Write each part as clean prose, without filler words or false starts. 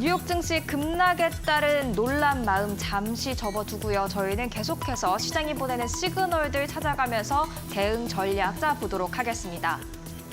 뉴욕 증시 급락에 따른 놀란 마음 잠시 접어두고요. 저희는 계속해서 시장이 보내는 시그널들 찾아가면서 대응 전략 짜보도록 하겠습니다.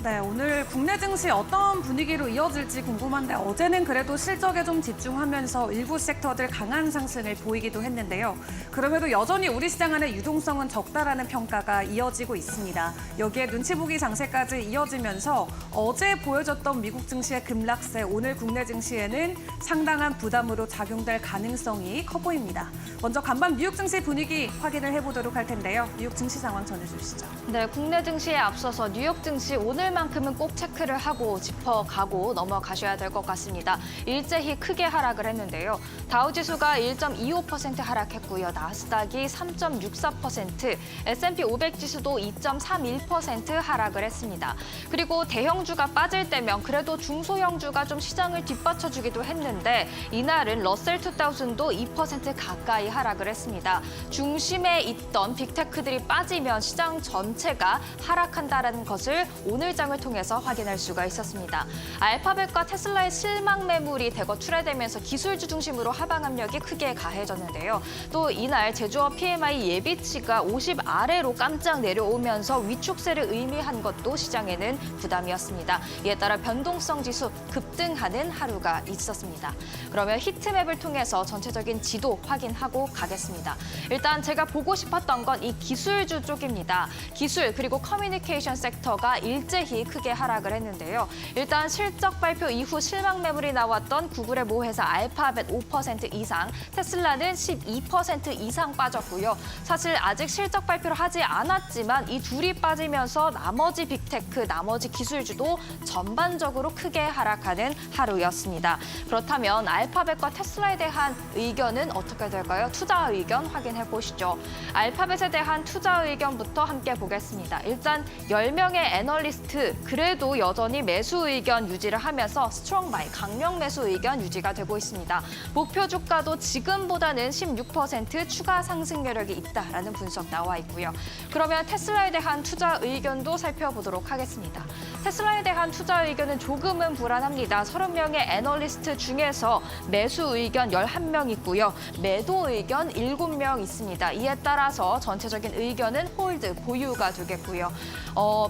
네, 오늘 국내 증시 어떤 분위기로 이어질지 궁금한데 어제는 그래도 실적에 좀 집중하면서 일부 섹터들 강한 상승을 보이기도 했는데요. 그럼에도 여전히 우리 시장 안의 유동성은 적다라는 평가가 이어지고 있습니다. 여기에 눈치 보기 장세까지 이어지면서 어제 보여줬던 미국 증시의 급락세, 오늘 국내 증시에는 상당한 부담으로 작용될 가능성이 커 보입니다. 먼저 간밤 뉴욕 증시 분위기 확인을 해보도록 할 텐데요. 뉴욕 증시 상황 전해주시죠. 네, 국내 증시에 앞서서 뉴욕 증시 오늘만큼은 꼭 체크를 하고 짚어가고 넘어가셔야 될 것 같습니다. 일제히 크게 하락을 했는데요. 다우지수가 1.25% 하락했고요. 나스닥이 3.64%, S&P 500 지수도 2.31% 하락을 했습니다. 그리고 대형주가 빠질 때면 그래도 중소형주가 좀 시장을 뒷받쳐주기도 했는데 이날은 러셀 2000도 2% 가까이 하락을 했습니다. 중심에 있던 빅테크들이 빠지면 시장 전체가 하락한다는 것을 오늘 장을 통해서 확인할 수가 있었습니다. 알파벳과 테슬라의 실망 매물이 대거 출회되면서 기술주 중심으로 하방 압력이 크게 가해졌는데요. 또 이날 제조업 PMI 예비치가 50 아래로 깜짝 내려오면서 위축세를 의미한 것도 시장에는 부담이었습니다. 이에 따라 변동성 지수 급등하는 하루가 있었습니다. 그러면 히트맵을 통해서 전체적인 지도 확인하고 가겠습니다. 일단 제가 보고 싶었던 건 이 기술주 쪽입니다. 기술 그리고 커뮤니케이션 섹터가 일제히 크게 하락을 했는데요. 일단 실적 발표 이후 실망 매물이 나왔던 구글의 모회사 알파벳 5% 이상, 테슬라는 12% 이상 빠졌고요. 사실 아직 실적 발표를 하지 않았지만 이 둘이 빠지면서 나머지 빅테크, 나머지 기술주도 전반적으로 크게 하락하는 하루였습니다. 그렇다면 알파벳과 테슬라에 대한 의견은 어떻게 될까요? 투자 의견 확인해 보시죠. 알파벳에 대한 투자 의견부터 함께 보겠습니다. 일단 10명의 애널리스트, 그래도 여전히 매수 의견 유지를 하면서 스트롱 바이, 강력 매수 의견 유지가 되고 있습니다. 목표 주가도 지금보다는 16% 추가 상승 여력이 있다라는 분석 나와 있고요. 그러면 테슬라에 대한 투자 의견도 살펴보도록 하겠습니다. 테슬라에 대한 투자 의견은 조금은 불안합니다. 30명의 애널리스트 중에서 매수 의견 11명 있고요. 매도 의견 7명 있습니다. 이에 따라서 전체적인 의견은 홀드, 보유가 되겠고요.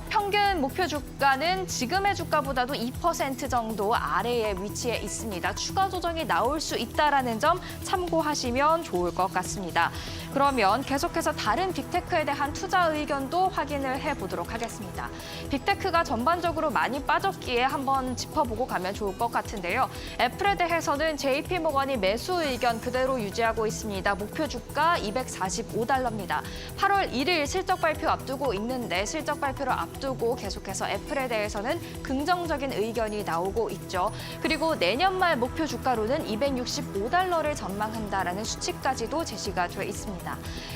평균 목표 주가는 지금의 주가보다도 2% 정도 아래에 위치해 있습니다. 추가 조정이 나올 수 있다는 점 참고하시면 좋을 것 같습니다. 그러면 계속해서 다른 빅테크에 대한 투자 의견도 확인을 해보도록 하겠습니다. 빅테크가 전반적으로 많이 빠졌기에 한번 짚어보고 가면 좋을 것 같은데요. 애플에 대해서는 JP모건이 매수 의견 그대로 유지하고 있습니다. 목표 주가 245달러입니다. 8월 1일 실적 발표 앞두고 있는데 실적 발표를 앞두고 계속해서 애플에 대해서는 긍정적인 의견이 나오고 있죠. 그리고 내년 말 목표 주가로는 265달러를 전망한다라는 수치까지도 제시가 돼 있습니다.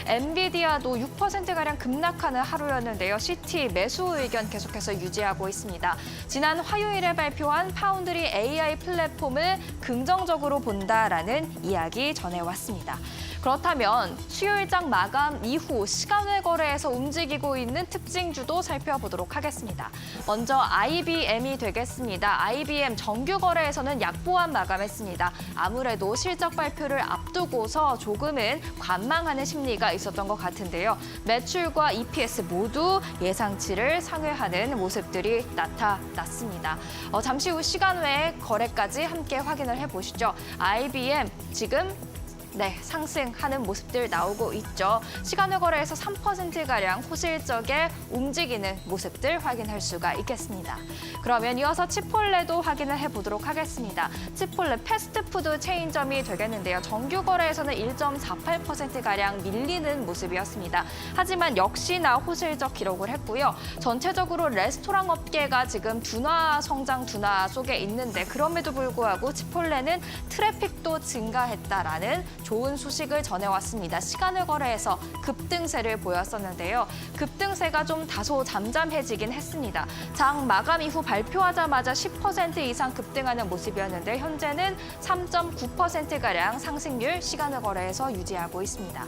엔비디아도 6%가량 급락하는 하루였는데요. CT 매수 의견 계속해서 유지하고 있습니다. 지난 화요일에 발표한 파운드리 AI 플랫폼을 긍정적으로 본다라는 이야기 전해왔습니다. 그렇다면 수요일장 마감 이후 시간외 거래에서 움직이고 있는 특징주도 살펴보도록 하겠습니다. 먼저 IBM이 되겠습니다. IBM 정규 거래에서는 약보합 마감했습니다. 아무래도 실적 발표를 앞두고서 조금은 관망하는 심리가 있었던 것 같은데요. 매출과 EPS 모두 예상치를 상회하는 모습들이 나타났습니다. 잠시 후 시간외 거래까지 함께 확인을 해보시죠. IBM 지금 상승하는 모습들 나오고 있죠. 시간외 거래에서 3%가량 호실적에 움직이는 모습들 확인할 수가 있겠습니다. 그러면 이어서 치폴레도 확인을 해보도록 하겠습니다. 치폴레 패스트푸드 체인점이 되겠는데요. 정규 거래에서는 1.48%가량 밀리는 모습이었습니다. 하지만 역시나 호실적 기록을 했고요. 전체적으로 레스토랑 업계가 지금 성장 둔화 속에 있는데 그럼에도 불구하고 치폴레는 트래픽도 증가했다라는 좋은 소식을 전해왔습니다. 시간을 거래해서 급등세를 보였었는데요. 급등세가 좀 다소 잠잠해지긴 했습니다. 장 마감 이후 발표하자마자 10% 이상 급등하는 모습이었는데 현재는 3.9%가량 상승률 시간을 거래해서 유지하고 있습니다.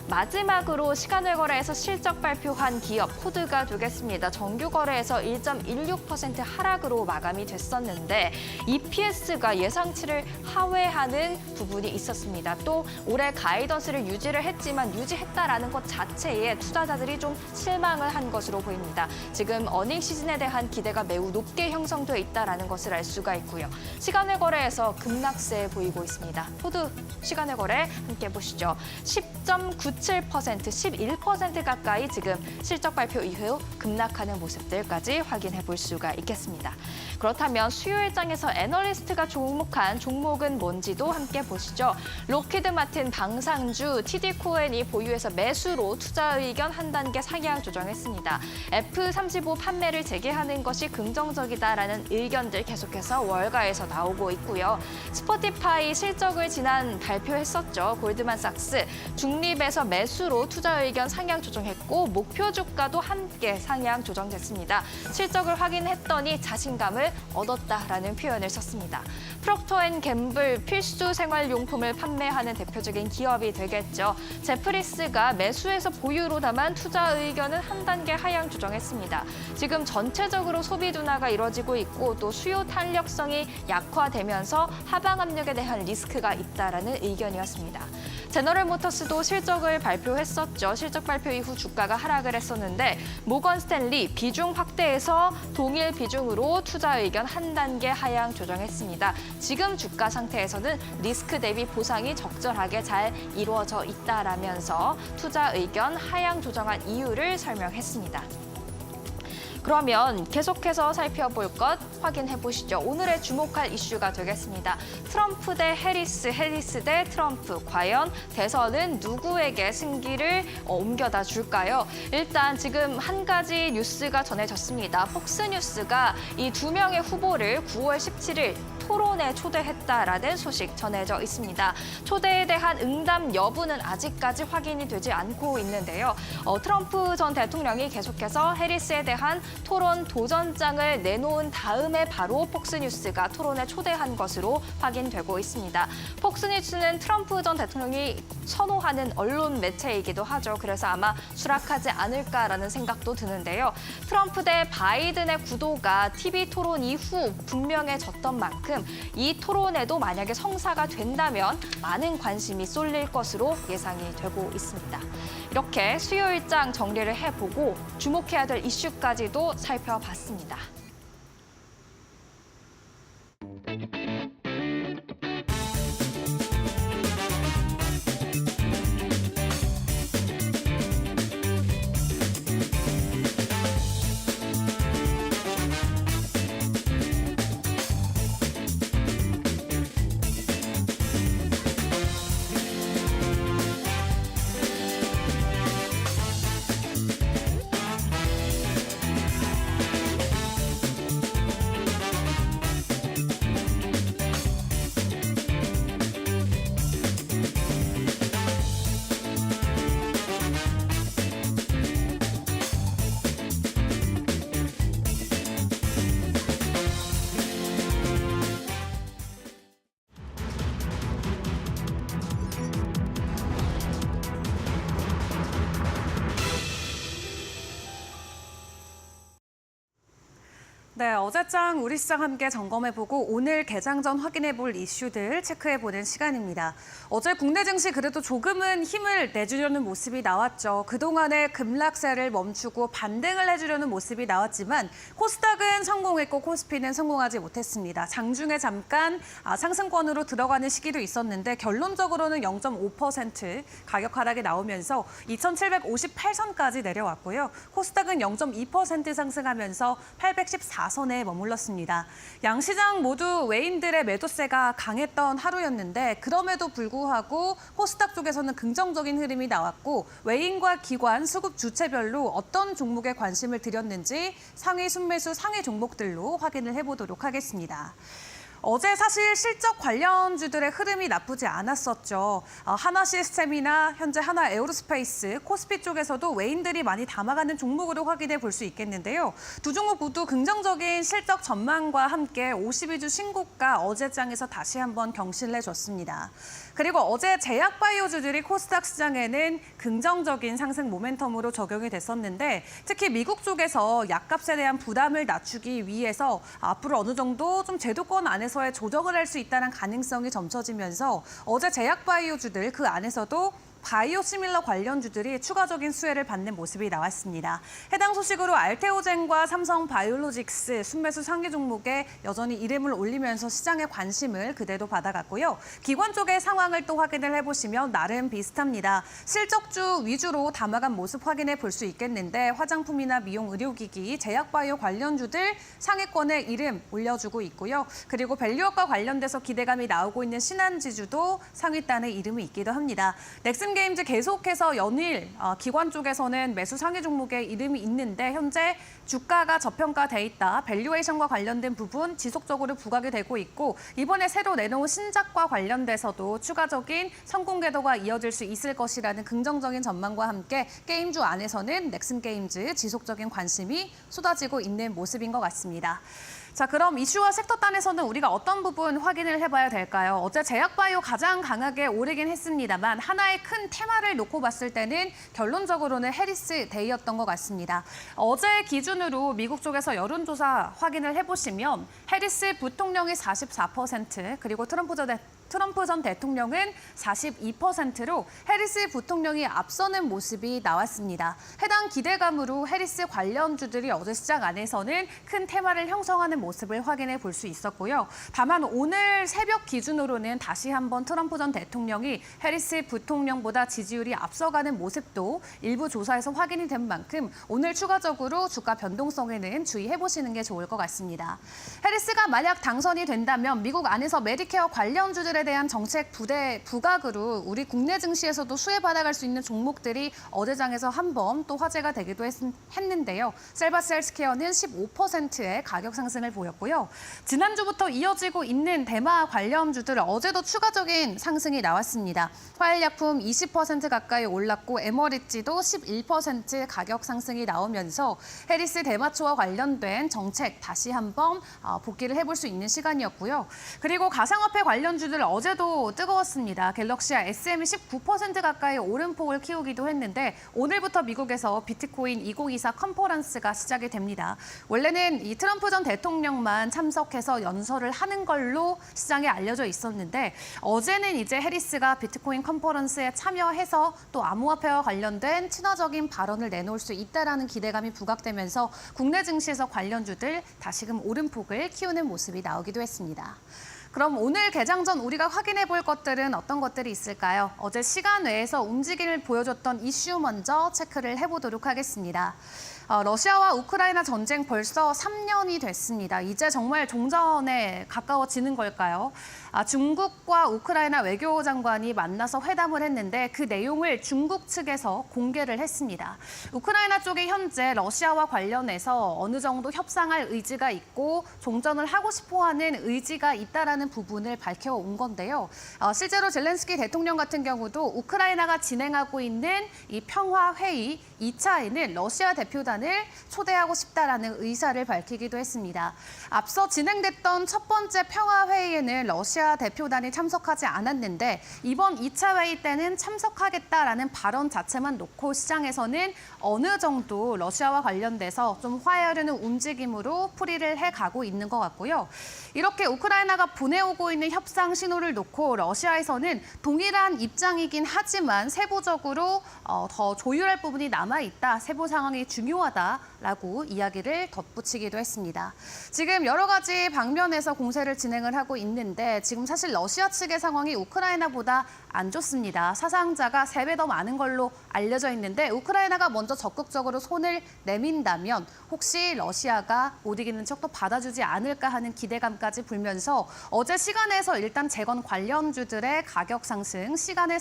마지막으로 시간을 거래해서 실적 발표한 기업 코드가 되겠습니다. 정규 거래에서 1.16% 하락으로 마감이 됐었는데 EPS가 예상치를 하회하는 부분이 있었습니다. 또 올해 가이던스를 유지를 했지만 유지했다라는 것 자체에 투자자들이 좀 실망을 한 것으로 보입니다. 지금 어닝 시즌에 대한 기대가 매우 높게 형성돼 있다라는 것을 알 수가 있고요. 시간을 거래해서 급락세 보이고 있습니다. 코드 시간을 거래 함께 보시죠. 10.97%, 11% 가까이 지금 실적 발표 이후 급락하는 모습들까지 확인해 볼 수가 있겠습니다. 그렇다면 수요 일장에서 애널리스트가 주목한 종목은 뭔지도 함께 보시죠. 로키드 마틴 방산주 TD코엔이 보유해서 매수로 투자 의견 한 단계 상향 조정했습니다. F35 판매를 재개하는 것이 긍정적이다라는 의견들 계속해서 월가에서 나오고 있고요. 스포티파이 실적을 지난 발표했었죠. 골드만삭스 중립에서 매수로 투자 의견 상향 조정했고 목표 주가도 함께 상향 조정됐습니다. 실적을 확인했더니 자신감을 얻었다라는 표현을 썼습니다. 프록터앤갬블 필수 생활용품을 판매하는 대표적인 기업이 되겠죠. 제프리스가 매수해서 보유로 담은 투자 의견은 한 단계 하향 조정했습니다. 지금 전체적으로 소비 둔화가 이뤄지고 있고 또 수요 탄력성이 약화되면서 하방 압력에 대한 리스크가 있다라는 의견이었습니다. 제너럴모터스도 실적을 발표했었죠. 실적 발표 이후 주가가 하락을 했었는데 모건 스탠리 비중 확대해서 동일 비중으로 투자 의견 한 단계 하향 조정했습니다. 지금 주가 상태에서는 리스크 대비 보상이 적절하게 잘 이루어져 있다라면서 투자 의견 하향 조정한 이유를 설명했습니다. 그러면 계속해서 살펴볼 것 확인해 보시죠. 오늘의 주목할 이슈가 되겠습니다. 트럼프 대 해리스, 해리스 대 트럼프. 과연 대선은 누구에게 승기를 옮겨다 줄까요? 일단 지금 한 가지 뉴스가 전해졌습니다. 폭스뉴스가 이 두 명의 후보를 9월 17일 토론에 초대했다라는 소식 전해져 있습니다. 초대에 대한 응답 여부는 아직까지 확인이 되지 않고 있는데요. 트럼프 전 대통령이 계속해서 해리스에 대한 토론 도전장을 내놓은 다음에 바로 폭스뉴스가 토론에 초대한 것으로 확인되고 있습니다. 폭스뉴스는 트럼프 전 대통령이 선호하는 언론 매체이기도 하죠. 그래서 아마 수락하지 않을까라는 생각도 드는데요. 트럼프 대 바이든의 구도가 TV 토론 이후 분명해졌던 만큼 이 토론에도 만약에 성사가 된다면 많은 관심이 쏠릴 것으로 예상이 되고 있습니다. 이렇게 수요 일장 정리를 해보고 주목해야 될 이슈까지도 살펴봤습니다. 네, 어제장 우리 시장 함께 점검해보고 오늘 개장 전 확인해볼 이슈들 체크해보는 시간입니다. 어제 국내 증시 그래도 조금은 힘을 내주려는 모습이 나왔죠. 그동안의 급락세를 멈추고 반등을 해주려는 모습이 나왔지만 코스닥은 성공했고 코스피는 성공하지 못했습니다. 장중에 잠깐 상승권으로 들어가는 시기도 있었는데 결론적으로는 0.5% 가격 하락이 나오면서 2,758선까지 내려왔고요. 코스닥은 0.2% 상승하면서 814선에 머물렀습니다. 양시장 모두 외인들의 매도세가 강했던 하루였는데 그럼에도 불구하고 코스닥 쪽에서는 긍정적인 흐름이 나왔고 외인과 기관, 수급 주체별로 어떤 종목에 관심을 드렸는지 상위 순매수 상위 종목들로 확인을 해보도록 하겠습니다. 어제 사실 실적 관련주들의 흐름이 나쁘지 않았었죠. 하나 시스템이나 현재 하나 에어로스페이스, 코스피 쪽에서도 외인들이 많이 담아가는 종목으로 확인해 볼 수 있겠는데요. 두 종목 모두 긍정적인 실적 전망과 함께 52주 신고가 어제장에서 다시 한번 경신을 해줬습니다. 그리고 어제 제약바이오주들이 코스닥 시장에는 긍정적인 상승 모멘텀으로 적용이 됐었는데 특히 미국 쪽에서 약값에 대한 부담을 낮추기 위해서 앞으로 어느 정도 좀 제도권 안에서의 조정을 할 수 있다는 가능성이 점쳐지면서 어제 제약바이오주들 그 안에서도 바이오시밀러 관련주들이 추가적인 수혜를 받는 모습이 나왔습니다. 해당 소식으로 알테오젠과 삼성바이오로직스 순매수 상위 종목에 여전히 이름을 올리면서 시장의 관심을 그대로 받아갔고요. 기관 쪽의 상황을 또 확인을 해보시면 나름 비슷합니다. 실적주 위주로 담아간 모습 확인해 볼 수 있겠는데 화장품이나 미용 의료기기, 제약바이오 관련주들 상위권에 이름 올려주고 있고요. 그리고 밸류업과 관련돼서 기대감이 나오고 있는 신한지주도 상위단에 이름이 있기도 합니다. 넥슨게임즈 계속해서 연일 기관 쪽에서는 매수 상위 종목에 이름이 있는데 현재 주가가 저평가돼 있다. 밸류에이션과 관련된 부분 지속적으로 부각이 되고 있고 이번에 새로 내놓은 신작과 관련돼서도 추가적인 성공 궤도가 이어질 수 있을 것이라는 긍정적인 전망과 함께 게임주 안에서는 넥슨게임즈 지속적인 관심이 쏟아지고 있는 모습인 것 같습니다. 자, 그럼 이슈와 섹터 단에서는 우리가 어떤 부분 확인을 해봐야 될까요? 어제 제약바이오 가장 강하게 오르긴 했습니다만 하나의 큰 테마를 놓고 봤을 때는 결론적으로는 해리스 데이였던 것 같습니다. 어제 기준으로 미국 쪽에서 여론조사 확인을 해보시면 해리스 부통령이 44% 그리고 트럼프 전 대통령은 42%로 해리스 부통령이 앞서는 모습이 나왔습니다. 해당 기대감으로 해리스 관련주들이 어제 시장 안에서는 큰 테마를 형성하는 모습을 확인해 볼 수 있었고요. 다만 오늘 새벽 기준으로는 다시 한번 트럼프 전 대통령이 해리스 부통령보다 지지율이 앞서가는 모습도 일부 조사에서 확인이 된 만큼 오늘 추가적으로 주가 변동성에는 주의해 보시는 게 좋을 것 같습니다. 해리스가 만약 당선이 된다면 미국 안에서 메디케어 관련주들에 대한 정책 부각으로 우리 국내 증시에서도 수혜받아갈 수 있는 종목들이 어제장에서 한번 또 화제가 되기도 했는데요. 셀바스헬스케어는 15%의 가격 상승을 보였고요. 지난주부터 이어지고 있는 대마 관련주들 어제도 추가적인 상승이 나왔습니다. 화일약품 20% 가까이 올랐고 에머리지도 11% 가격 상승이 나오면서 해리스 대마초와 관련된 정책 다시 한번 복귀를 해볼 수 있는 시간이었고요. 그리고 가상화폐 관련주들 어제도 뜨거웠습니다. 갤럭시와 SM이 19% 가까이 오름폭을 키우기도 했는데 오늘부터 미국에서 비트코인 2024 컨퍼런스가 시작이 됩니다. 원래는 이 트럼프 전 대통령만 참석해서 연설을 하는 걸로 시장에 알려져 있었는데 어제는 이제 해리스가 비트코인 컨퍼런스에 참여해서 또 암호화폐와 관련된 친화적인 발언을 내놓을 수 있다라는 기대감이 부각되면서 국내 증시에서 관련주들 다시금 오름폭을 키우는 모습이 나오기도 했습니다. 그럼 오늘 개장 전 우리가 확인해 볼 것들은 어떤 것들이 있을까요? 어제 시간 외에서 움직임을 보여줬던 이슈 먼저 체크를 해보도록 하겠습니다. 러시아와 우크라이나 전쟁 벌써 3년이 됐습니다. 이제 정말 종전에 가까워지는 걸까요? 중국과 우크라이나 외교장관이 만나서 회담을 했는데 그 내용을 중국 측에서 공개를 했습니다. 우크라이나 쪽이 현재 러시아와 관련해서 어느 정도 협상할 의지가 있고 종전을 하고 싶어하는 의지가 있다라는 부분을 밝혀온 건데요. 실제로 젤렌스키 대통령 같은 경우도 우크라이나가 진행하고 있는 이 평화회의 2차에는 러시아 대표단을 초대하고 싶다라는 의사를 밝히기도 했습니다. 앞서 진행됐던 첫 번째 평화회의에는 러시아 대표단이 참석하지 않았는데 이번 2차 회의 때는 참석하겠다라는 발언 자체만 놓고 시장에서는 어느 정도 러시아와 관련돼서 좀 화해하려는 움직임으로 풀이를 해가고 있는 것 같고요. 이렇게 우크라이나가 보내오고 있는 협상 신호를 놓고 러시아에서는 동일한 입장이긴 하지만 세부적으로 더 조율할 부분이 남아있다. 세부 상황이 중요하다라고 이야기를 덧붙이기도 했습니다. 지금 여러 가지 방면에서 공세를 진행을 하고 있는데 지금 사실 러시아 측의 상황이 우크라이나보다 안 좋습니다. 사상자가 3배 더 많은 걸로 알려져 있는데 우크라이나가 먼저 적극적으로 손을 내민다면 혹시 러시아가 못 이기는 척도 받아주지 않을까 하는 기대감까지 불면서 어제 시간에서 일단 재건 관련주들의 가격 상승, 시간의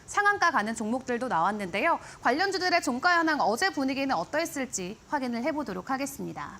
상한가 가는 종목들도 나왔는데요. 관련주들의 종가 현황 어제 분위기는 어떠했을지 확인을 해보도록 하겠습니다.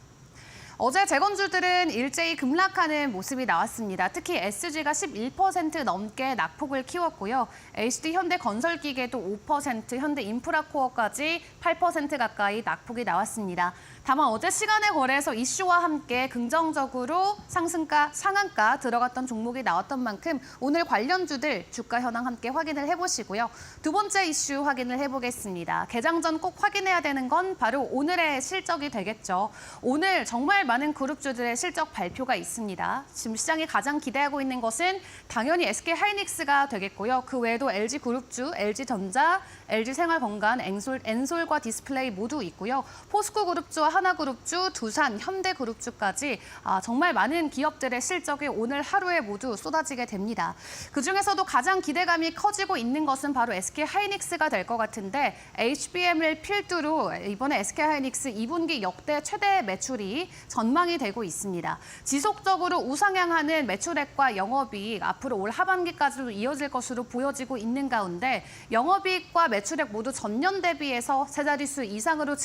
어제 재건주들은 일제히 급락하는 모습이 나왔습니다. 특히 SG가 11% 넘게 낙폭을 키웠고요. HD 현대건설기계도 5%, 현대인프라코어까지 8% 가까이 낙폭이 나왔습니다. 다만 어제 시간의 거래에서 이슈와 함께 긍정적으로 상한가 들어갔던 종목이 나왔던 만큼 오늘 관련주들 주가 현황 함께 확인을 해보시고요. 두 번째 이슈 확인을 해보겠습니다. 개장 전 꼭 확인해야 되는 건 바로 오늘의 실적이 되겠죠. 오늘 정말 많은 그룹주들의 실적 발표가 있습니다. 지금 시장이 가장 기대하고 있는 것은 당연히 SK하이닉스가 되겠고요. 그 외에도 LG그룹주, LG전자, LG생활건강, 엔솔과 디스플레이 모두 있고요. 포스코그룹주와 하나그룹주, 두산, 현대그룹주까지 정말 많은 기업들의 실적이 오늘 하루에 모두 쏟아지게 됩니다. 그중에서도 가장 기대감이 커지고 있는 것은 바로 SK하이닉스가 될 것 같은데 HBM을 필두로 이번에 SK하이닉스 2분기 역대 최대 매출이 전망이 되고 있습니다. 지속적으로 우상향하는 매출액과 영업이익 앞으로 올 하반기까지도 이어질 것으로 보여지고 있는 가운데 영업이익과 매출액 모두 전년 대비해서 세 자릿수 이상으로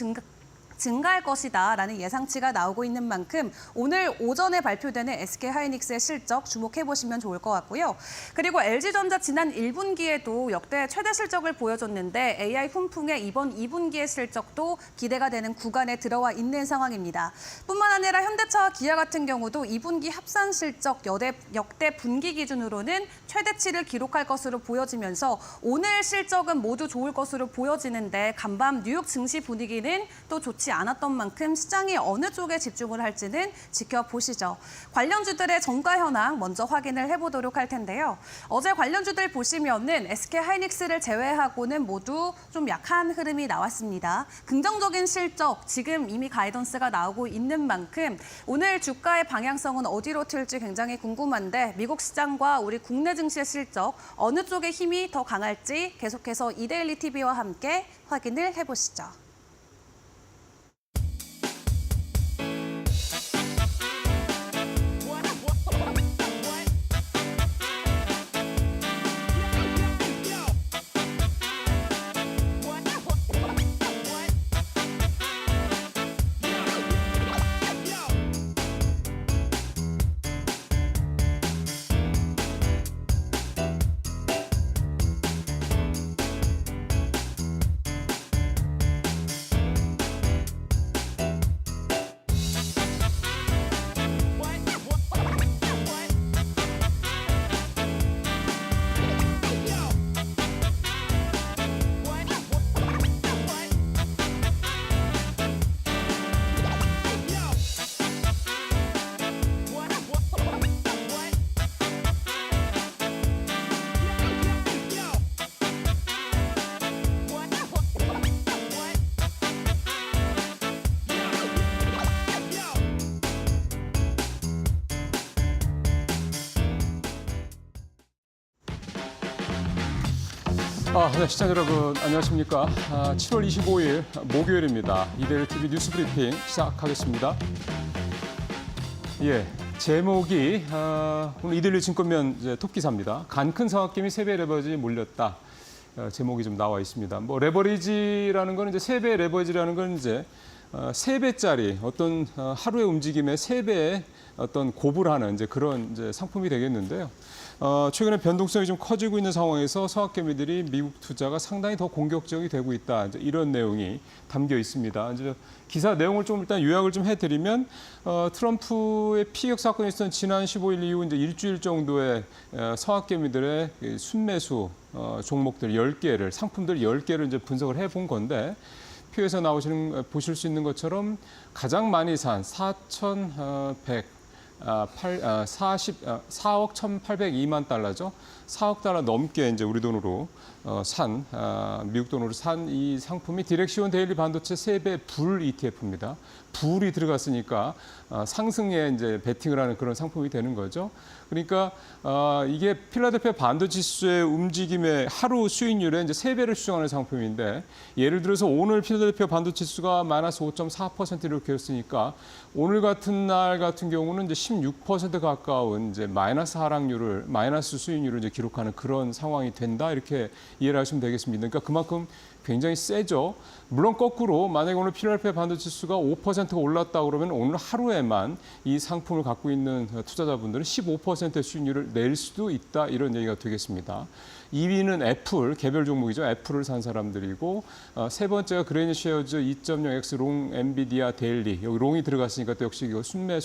증가할 것이다라는 예상치가 나오고 있는 만큼 오늘 오전에 발표되는 SK하이닉스의 실적 주목해보시면 좋을 것 같고요. 그리고 LG전자 지난 1분기에도 역대 최대 실적을 보여줬는데 AI 훈풍의 이번 2분기의 실적도 기대가 되는 구간에 들어와 있는 상황입니다. 뿐만 아니라 현대차와 기아 같은 경우도 2분기 합산 실적 역대 분기 기준으로는 최대치를 기록할 것으로 보여지면서 오늘 실적은 모두 좋을 것으로 보여지는데 간밤 뉴욕 증시 분위기는 또 좋지 않았던 만큼 시장이 어느 쪽에 집중을 할지는 지켜보시죠. 관련주들의 정가 현황 먼저 확인을 해보도록 할 텐데요. 어제 관련주들 보시면은 SK하이닉스를 제외하고는 모두 좀 약한 흐름이 나왔습니다. 긍정적인 실적, 지금 이미 가이던스가 나오고 있는 만큼 오늘 주가의 방향성은 어디로 튈지 굉장히 궁금한데 미국 시장과 우리 국내 증시의 실적 어느 쪽의 힘이 더 강할지 계속해서 이데일리 TV와 함께 확인을 해보시죠. 네, 시청자 여러분 안녕하십니까? 7월 25일 목요일입니다. 이데일리 TV 뉴스 브리핑 시작하겠습니다. 제목이 오늘 이데일리 증권면 톱 기사입니다. 간 큰 상학개미 3배 레버리지 몰렸다. 제목이 좀 나와 있습니다. 뭐 레버리지라는 건 이제 3배 레버리지라는 건 이제 3배짜리 어떤 하루의 움직임의 3배의 어떤 고불하는 이제 그런 이제 상품이 되겠는데요. 최근에 변동성이 좀 커지고 있는 상황에서 서학개미들이 미국 투자가 상당히 더 공격적이 되고 있다. 이제 이런 내용이 담겨 있습니다. 이제 기사 내용을 좀 일단 요약을 좀 해드리면 트럼프의 피격 사건이 있었던 지난 15일 이후 이제 일주일 정도의 서학개미들의 순매수 종목들 10개를 상품들 10개를 이제 분석을 해본 건데. 표에서 보실 수 있는 것처럼 가장 많이 산 4억 1,802만 달러죠. 4억 달러 넘게 이제 우리 돈으로 미국 돈으로 산 이 상품이 디렉시온 데일리 반도체 3배 불 ETF입니다. 불이 들어갔으니까 상승에 이제 베팅을 하는 그런 상품이 되는 거죠. 그러니까 이게 필라델피아 반도지수의 움직임의 하루 수익률에 이제 3배를 추정하는 상품인데 예를 들어서 오늘 필라델피아 반도지수가 마이너스 5.4% 이렇게였으니까 오늘 같은 날 같은 경우는 이제 16% 가까운 이제 마이너스 수익률을 이제 기록하는 그런 상황이 된다 이렇게 이해를 하시면 되겠습니다. 그러니까 그만큼 굉장히 세죠. 물론 거꾸로 만약에 오늘 필라델피아 반도체 지수가 5%가 올랐다 그러면 오늘 하루에만 이 상품을 갖고 있는 투자자분들은 15%의 수익률을 낼 수도 있다 이런 얘기가 되겠습니다. 2위는 애플, 개별 종목이죠. 애플을 산 사람들이고 세 번째가 그레니 쉐어즈 2.0X 롱 엔비디아 데일리. 여기 롱이 들어갔으니까 또 역시 이거 순매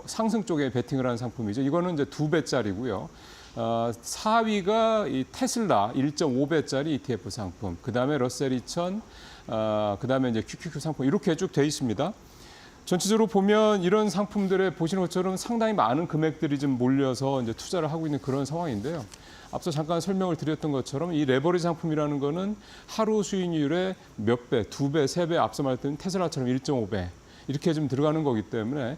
상승 쪽에 베팅을 하는 상품이죠. 이거는 이제 2배짜리고요. 4위가 이 테슬라 1.5배짜리 ETF 상품. 그다음에 러셀 2000, 그다음에 이제 QQQ 상품 이렇게 쭉 돼 있습니다. 전체적으로 보면 이런 상품들에 보시는 것처럼 상당히 많은 금액들이 좀 몰려서 이제 투자를 하고 있는 그런 상황인데요. 앞서 잠깐 설명을 드렸던 것처럼 이 레버리지 상품이라는 거는 하루 수익률의 몇 배, 2배, 3배 앞서 말했던 테슬라처럼 1.5배 이렇게 좀 들어가는 거기 때문에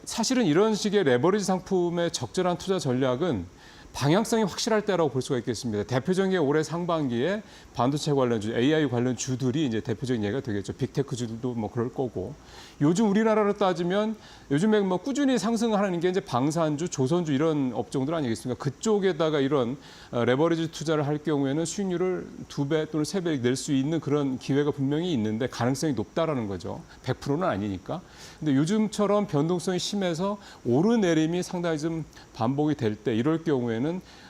사실은 이런 식의 레버리지 상품의 적절한 투자 전략은 방향성이 확실할 때라고 볼 수가 있겠습니다. 대표적인 게 올해 상반기에 반도체 관련주, AI 관련 주들이 이제 대표적인 예가 되겠죠. 빅테크 주들도 뭐 그럴 거고. 요즘 우리나라로 따지면 요즘에 뭐 꾸준히 상승하는 게 이제 방산주, 조선주 이런 업종들 아니겠습니까? 그쪽에다가 이런 레버리지 투자를 할 경우에는 수익률을 2배 또는 3배 낼 수 있는 그런 기회가 분명히 있는데 가능성이 높다라는 거죠. 100%는 아니니까. 근데 요즘처럼 변동성이 심해서 오르내림이 상당히 좀 반복이 될 때 이럴 경우에는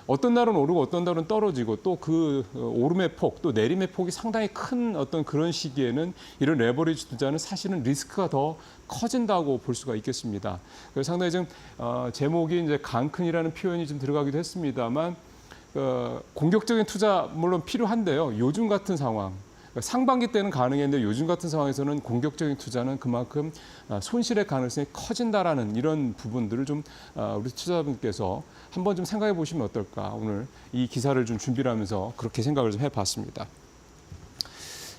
어떤 날은 오르고 어떤 날은 떨어지고 또 그 오름의 폭 또 내림의 폭이 상당히 큰 어떤 그런 시기에는 이런 레버리지 투자는 사실은 리스크가 더 커진다고 볼 수가 있겠습니다. 그래서 상당히 좀 제목이 이제 강큰이라는 표현이 좀 들어가기도 했습니다만 공격적인 투자 물론 필요한데요. 요즘 같은 상황 상반기 때는 가능했는데 요즘 같은 상황에서는 공격적인 투자는 그만큼 손실의 가능성이 커진다라는 이런 부분들을 좀 우리 투자자분께서 한번 좀 생각해 보시면 어떨까. 오늘 이 기사를 좀 준비를 하면서 그렇게 생각을 좀 해봤습니다.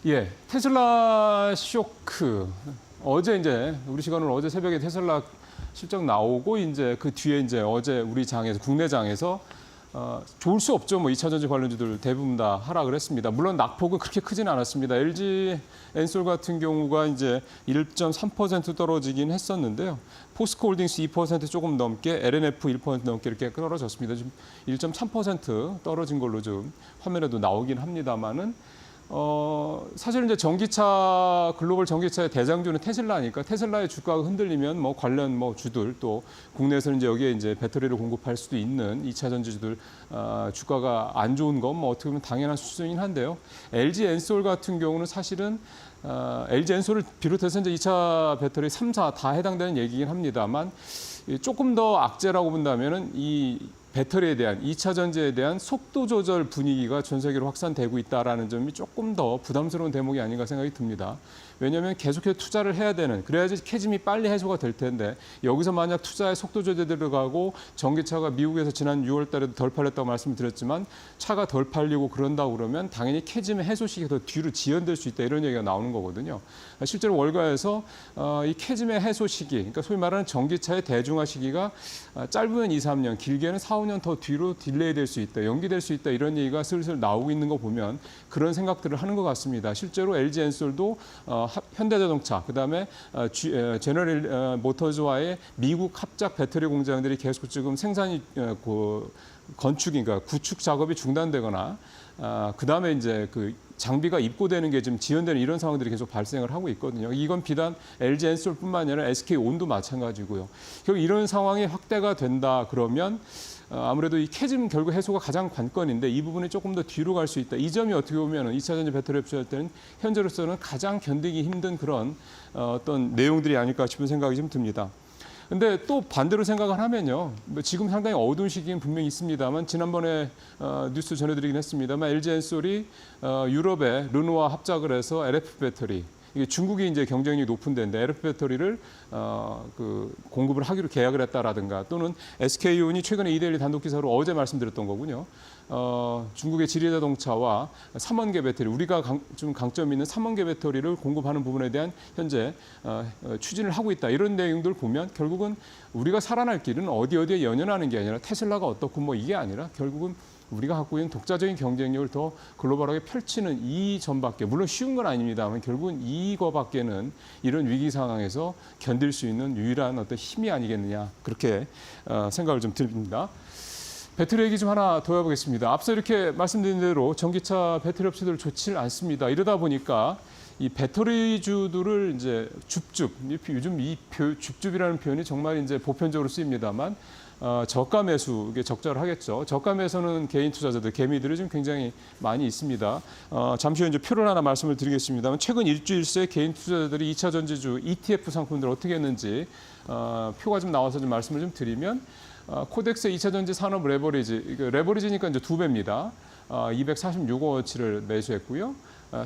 예, 테슬라 쇼크. 어제 이제 우리 시간으로 어제 새벽에 테슬라 실적 나오고 이제 그 뒤에 이제 어제 우리 장에서 국내 장에서 좋을 수 없죠. 뭐 2차 전지 관련주들 대부분 다 하락을 했습니다. 물론 낙폭은 그렇게 크지는 않았습니다. LG 엔솔 같은 경우가 이제 1.3% 떨어지긴 했었는데요. 포스코홀딩스 2% 조금 넘게, LNF 1% 넘게 이렇게 떨어졌습니다. 지금 1.3% 떨어진 걸로 좀 화면에도 나오긴 합니다만은. 사실 이제 전기차 글로벌 전기차의 대장주는 테슬라니까 테슬라의 주가가 흔들리면 뭐 관련 뭐 주들 또 국내에서는 이제 여기에 이제 배터리를 공급할 수도 있는 2차 전지주들 주가가 안 좋은 건 뭐 어떻게 보면 당연한 수준이긴 한데요. LG 엔솔 같은 경우는 사실은 LG 엔솔을 비롯해서 이제 2차 배터리 3, 4 다 해당되는 얘기긴 합니다만 조금 더 악재라고 본다면은 이 배터리에 대한 2차 전지에 대한 속도 조절 분위기가 전 세계로 확산되고 있다라는 점이 조금 더 부담스러운 대목이 아닌가 생각이 듭니다. 왜냐하면 계속해서 투자를 해야 되는 그래야지 캐즘이 빨리 해소가 될 텐데 여기서 만약 투자에 속도 조절이 들어가고 전기차가 미국에서 지난 6월 달에도 덜 팔렸다고 말씀드렸지만 차가 덜 팔리고 그런다고 그러면 당연히 캐즘의 해소 시기가 더 뒤로 지연될 수 있다 이런 얘기가 나오는 거거든요. 실제로 월가에서 이 캐즘의 해소 시기 그러니까 소위 말하는 전기차의 대중화 시기가 짧으면 2, 3년 길게는 4, 5년 더 뒤로 딜레이 될 수 있다 연기될 수 있다 이런 얘기가 슬슬 나오고 있는 거 보면 그런 생각들을 하는 것 같습니다. 실제로 LG 엔솔도 현대자동차, 그다음에 제너럴 모터즈와의 미국 합작 배터리 공장들이 계속 지금 생산이 건축인가 구축 작업이 중단되거나 그다음에 이제 그 장비가 입고되는 게 좀 지연되는 이런 상황들이 계속 발생을 하고 있거든요. 이건 비단 LG 엔솔뿐만 아니라 SK온도 마찬가지고요. 결국 이런 상황이 확대가 된다 그러면 아무래도 이 캐즘 결국 해소가 가장 관건인데 이 부분이 조금 더 뒤로 갈 수 있다. 이 점이 어떻게 보면 2차 전지 배터리 흡수할 때는 현재로서는 가장 견디기 힘든 그런 어떤 내용들이 아닐까 싶은 생각이 좀 듭니다. 근데 또 반대로 생각을 하면요. 지금 상당히 어두운 시기는 분명히 있습니다만 지난번에 뉴스 전해드리긴 했습니다만 LG 엔솔이 유럽의 르노와 합작을 해서 LF 배터리 이게 중국이 이제 경쟁력이 높은 데인데 LF 배터리를 공급을 하기로 계약을 했다라든가 또는 SK온이 최근에 2대1 단독 기사로 어제 말씀드렸던 거군요. 중국의 지리자동차와 3원계 배터리, 우리가 좀 강점 있는 3원계 배터리를 공급하는 부분에 대한 현재 추진을 하고 있다. 이런 내용들 보면 결국은 우리가 살아날 길은 어디에 연연하는 게 아니라 테슬라가 어떻고 뭐 이게 아니라 결국은 우리가 갖고 있는 독자적인 경쟁력을 더 글로벌하게 펼치는 이 점밖에 물론 쉬운 건 아닙니다만 결국은 이거밖에는 이런 위기 상황에서 견딜 수 있는 유일한 어떤 힘이 아니겠느냐 그렇게 생각을 좀 듭니다. 배터리 얘기 좀 하나 더 해보겠습니다. 앞서 이렇게 말씀드린 대로 전기차 배터리 업체들 좋지 않습니다. 이러다 보니까 이 배터리주들을 이제 요즘 줍줍이라는 표현이 정말 이제 보편적으로 쓰입니다만 저가 매수, 이게 적자를 하겠죠. 저가 매수는 개인 투자자들, 개미들이 좀 굉장히 많이 있습니다. 잠시 후에 이제 표를 하나 말씀을 드리겠습니다만 최근 일주일 새 개인 투자자들이 2차 전지주 ETF 상품들 어떻게 했는지 표가 좀 나와서 좀 말씀을 좀 드리면 코덱스의 2차 전지 산업 레버리지, 레버리지니까 이제 2배입니다. 246억어치를 매수했고요.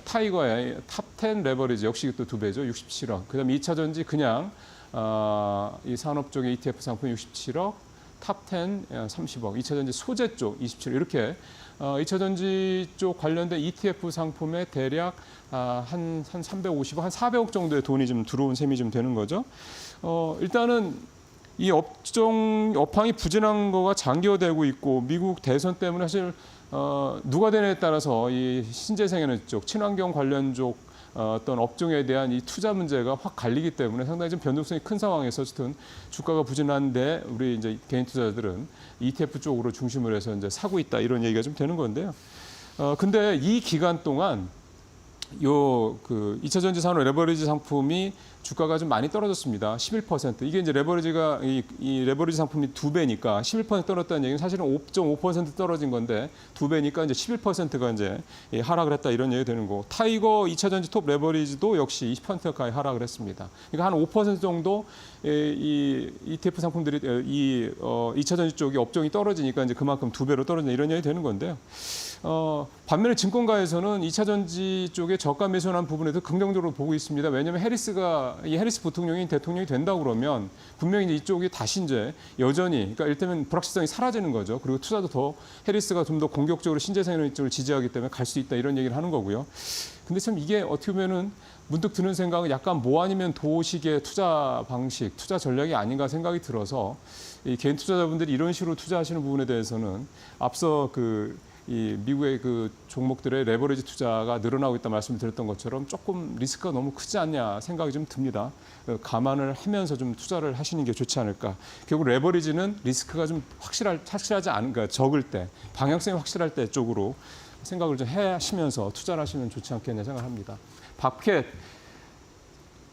타이거의 탑10 레버리지 역시 또 2배죠. 67억. 그다음에 2차 전지 그냥 이 산업 쪽의 ETF 상품 67억, 탑10 30억, 2차 전지 소재 쪽 27억 이렇게 2차 전지 쪽 관련된 ETF 상품에 대략 한 350억, 한 400억 정도의 돈이 좀 들어온 셈이 좀 되는 거죠. 일단은 이 업황이 부진한 거가 장기화되고 있고 미국 대선 때문에 사실 누가 되느냐에 따라서 이 신재생에너지 쪽, 친환경 관련 쪽 어떤 업종에 대한 이 투자 문제가 확 갈리기 때문에 상당히 좀 변동성이 큰 상황에서 어쨌든 주가가 부진한데 우리 이제 개인 투자자들은 ETF 쪽으로 중심을 해서 이제 사고 있다 이런 얘기가 좀 되는 건데요. 근데 이 기간 동안 그 2차 전지 산업 레버리지 상품이 주가가 좀 많이 떨어졌습니다. 11%. 이게 이제 레버리지가 이 레버리지 상품이 2배니까 11% 떨어졌다는 얘기는 사실은 5.5% 떨어진 건데 2배니까 이제 11%가 이제 하락을 했다 이런 얘기 되는 거고 타이거 2차 전지 톱 레버리지도 역시 20% 가까이 하락을 했습니다. 그러니까 한 5% 정도 이 ETF 상품들이 2차 전지 쪽이 업종이 떨어지니까 이제 그만큼 2배로 떨어진다 이런 얘기 되는 건데요. 반면에 증권가에서는 2차 전지 쪽에 저가 매수한 부분에도 긍정적으로 보고 있습니다. 왜냐하면 이 해리스 부통령이 대통령이 된다 그러면 분명히 이제 이쪽이 다시 이제 여전히 그러니까 일테면 불확실성이 사라지는 거죠. 그리고 투자도 더 해리스가 좀 더 공격적으로 신재생에너지 쪽을 지지하기 때문에 갈 수 있다 이런 얘기를 하는 거고요. 근데 참 이게 어떻게 보면은 문득 드는 생각은 약간 뭐 아니면 도식의 투자 방식, 투자 전략이 아닌가 생각이 들어서 이 개인 투자자분들이 이런 식으로 투자하시는 부분에 대해서는 앞서 이 미국의 그 종목들의 레버리지 투자가 늘어나고 있다 말씀을 드렸던 것처럼 조금 리스크가 너무 크지 않냐 생각이 좀 듭니다. 감안을 하면서 좀 투자를 하시는 게 좋지 않을까. 결국 레버리지는 리스크가 좀 확실하지 않은, 그러니까 적을 때, 방향성이 확실할 때 쪽으로 생각을 좀 하시면서 투자를 하시면 좋지 않겠냐 생각합니다. 밥캣.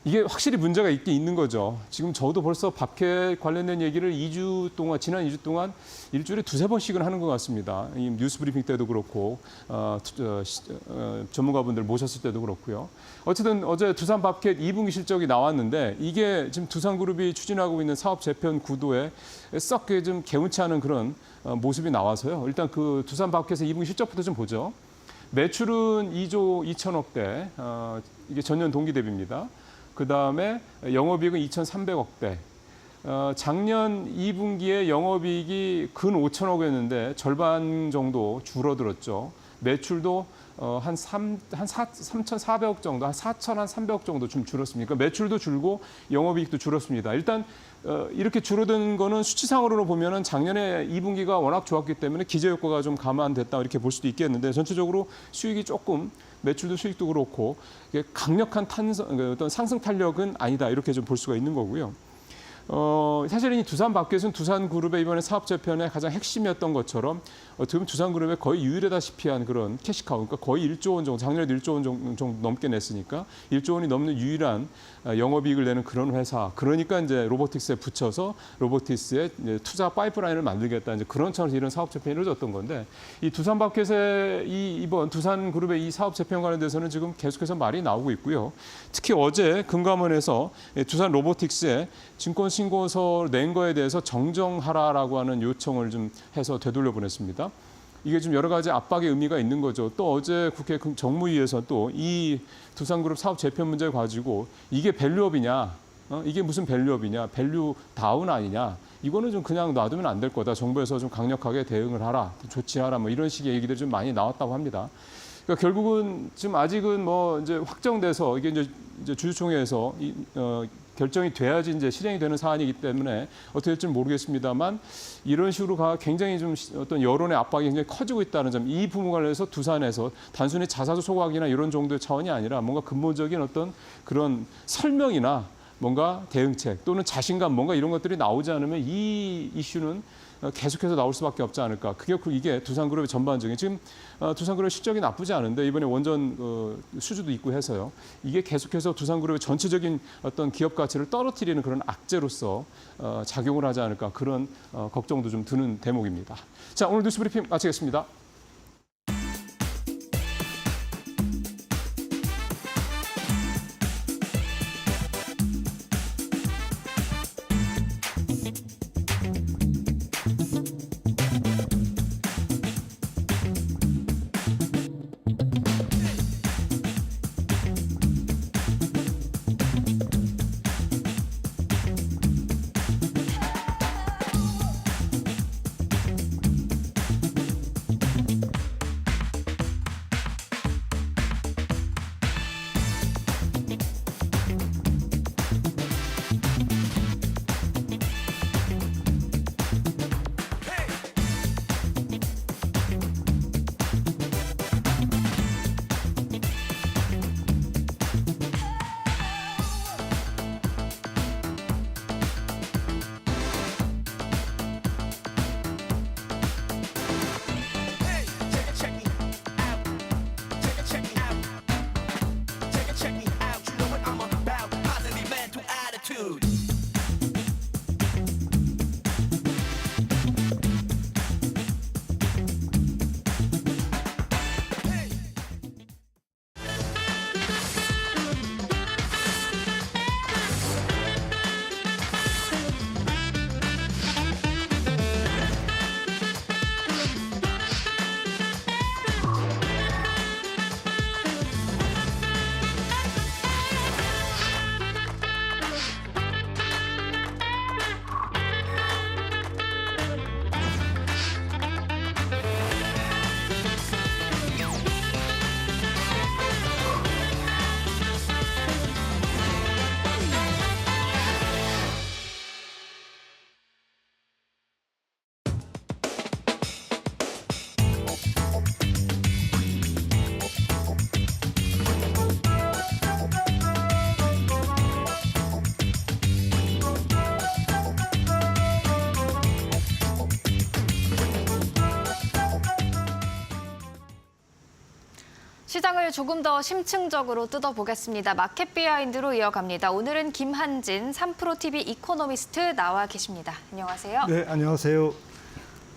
이게 확실히 문제가 있긴 있는 거죠. 지금 저도 벌써 밥캣 관련된 얘기를 지난 2주 동안 일주일에 2-3번씩은 하는 것 같습니다. 이 뉴스 브리핑 때도 그렇고, 전문가분들 모셨을 때도 그렇고요. 어쨌든 어제 두산 밥캣 2분기 실적이 나왔는데 이게 지금 두산그룹이 추진하고 있는 사업 재편 구도에 썩 좀 개운치 않은 그런 모습이 나와서요. 일단 그 두산 밥캣의 2분기 실적부터 좀 보죠. 매출은 2조 2천억대, 이게 전년 동기 대비입니다. 그다음에 영업이익은 2,300억대. 작년 2분기에 영업이익이 근 5천억이었는데 절반 정도 줄어들었죠. 매출도 한 3,400억 정도, 한 4,300억 정도 좀 줄었습니다. 그러니까 매출도 줄고 영업이익도 줄었습니다. 일단 이렇게 줄어든 거는 수치상으로 보면은 작년에 2분기가 워낙 좋았기 때문에 기저 효과가 좀 감안됐다 이렇게 볼 수도 있겠는데 전체적으로 수익이 조금 매출도 수익도 그렇고 강력한 어떤 상승 탄력은 아니다 이렇게 좀 볼 수가 있는 거고요. 사실은 이 두산 밥캣은 두산그룹의 이번에 사업 재편의 가장 핵심이었던 것처럼 어떻게 보면 두산그룹의 거의 유일하다시피 한 그런 캐시카우, 그러니까 거의 1조 원 정도, 작년에도 1조 원 정도 넘게 냈으니까 1조 원이 넘는 유일한 영업이익을 내는 그런 회사. 그러니까 이제 로보틱스에 붙여서 로보틱스의 투자 파이프라인을 만들겠다 이제 그런 차원에서 이런 사업 재편이 이루어졌던 건데 이 두산 밥캣의 이번 두산그룹의 이 사업 재편 관련돼서는 지금 계속해서 말이 나오고 있고요. 특히 어제 금감원에서 두산 로보틱스의 증권 신고서 낸 거에 대해서 정정하라라고 하는 요청을 좀 해서 되돌려 보냈습니다. 이게 좀 여러 가지 압박의 의미가 있는 거죠. 또 어제 국회 정무위에서 또 이 두산그룹 사업 재편 문제 가지고 이게 밸류업이냐, 이게 무슨 밸류업이냐, 밸류 다운 아니냐, 이거는 좀 그냥 놔두면 안 될 거다. 정부에서 좀 강력하게 대응을 하라, 조치하라, 뭐 이런 식의 얘기들이 좀 많이 나왔다고 합니다. 그러니까 결국은 지금 아직은 뭐 이제 확정돼서 이게 이제 주주총회에서 결정이 돼야지 이제 실행이 되는 사안이기 때문에 어떻게 될지 모르겠습니다만 이런 식으로 굉장히 좀 어떤 여론의 압박이 굉장히 커지고 있다는 점, 이 부분 관련해서 두산에서 단순히 자사주 소각이나 이런 정도의 차원이 아니라 뭔가 근본적인 어떤 그런 설명이나 뭔가 대응책 또는 자신감 뭔가 이런 것들이 나오지 않으면 이 이슈는 계속해서 나올 수밖에 없지 않을까. 이게 두산그룹의 전반적인 지금 두산그룹의 실적이 나쁘지 않은데 이번에 원전 수주도 있고 해서요. 이게 계속해서 두산그룹의 전체적인 어떤 기업 가치를 떨어뜨리는 그런 악재로서 작용을 하지 않을까 그런 걱정도 좀 드는 대목입니다. 자, 오늘 뉴스 브리핑 마치겠습니다. 시장을 조금 더 심층적으로 뜯어보겠습니다. 마켓 비하인드로 이어갑니다. 오늘은 김한진 3프로TV 이코노미스트 나와 계십니다. 안녕하세요. 네, 안녕하세요.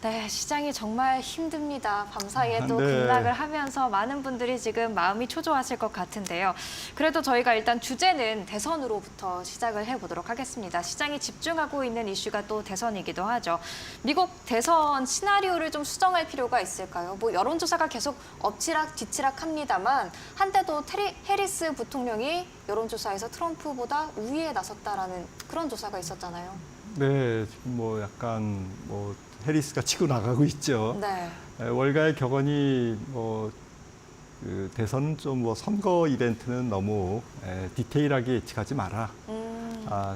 네, 시장이 정말 힘듭니다. 밤사이에 또 네. 급락을 하면서 많은 분들이 지금 마음이 초조하실 것 같은데요. 그래도 저희가 일단 주제는 대선으로부터 시작을 해보도록 하겠습니다. 시장이 집중하고 있는 이슈가 또 대선이기도 하죠. 미국 대선 시나리오를 좀 수정할 필요가 있을까요? 뭐 여론조사가 계속 엎치락 뒤치락 합니다만 한때도 해리스 부통령이 여론조사에서 트럼프보다 우위에 나섰다라는 그런 조사가 있었잖아요. 네, 지금 뭐 약간 뭐 해리스가 치고 나가고 있죠. 네. 월가의 격언이 그 대선 좀 뭐 선거 이벤트는 너무 디테일하게 예측하지 마라.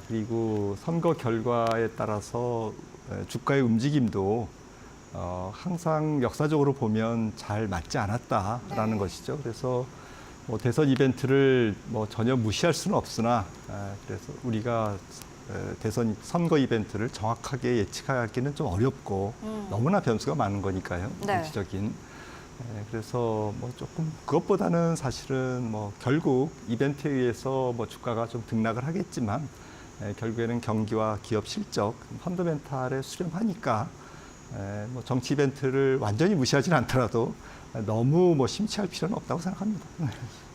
그리고 선거 결과에 따라서 주가의 움직임도 항상 역사적으로 보면 잘 맞지 않았다라는 네. 것이죠. 그래서 뭐 대선 이벤트를 뭐 전혀 무시할 수는 없으나 그래서 우리가 대선 선거 이벤트를 정확하게 예측하기는 좀 어렵고 너무나 변수가 많은 거니까요. 네. 정치적인. 그래서 뭐 조금 그것보다는 사실은 뭐 결국 이벤트에 의해서 뭐 주가가 좀 등락을 하겠지만 결국에는 경기와 기업 실적, 펀더멘탈에 수렴하니까 뭐 정치 이벤트를 완전히 무시하지는 않더라도 너무 뭐 심취할 필요는 없다고 생각합니다.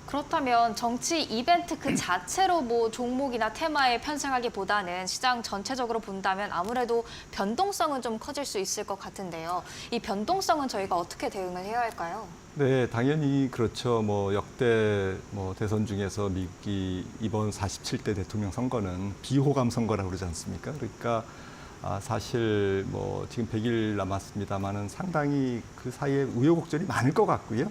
그렇다면 정치 이벤트 그 자체로 뭐 종목이나 테마에 편승하기보다는 시장 전체적으로 본다면 아무래도 변동성은 좀 커질 수 있을 것 같은데요. 이 변동성은 저희가 어떻게 대응을 해야 할까요? 네, 당연히 그렇죠. 뭐 역대 뭐 대선 중에서 미국이 이번 47대 대통령 선거는 비호감 선거라고 그러지 않습니까? 그러니까 사실 뭐 지금 100일 남았습니다만은 상당히 그 사이에 우여곡절이 많을 것 같고요.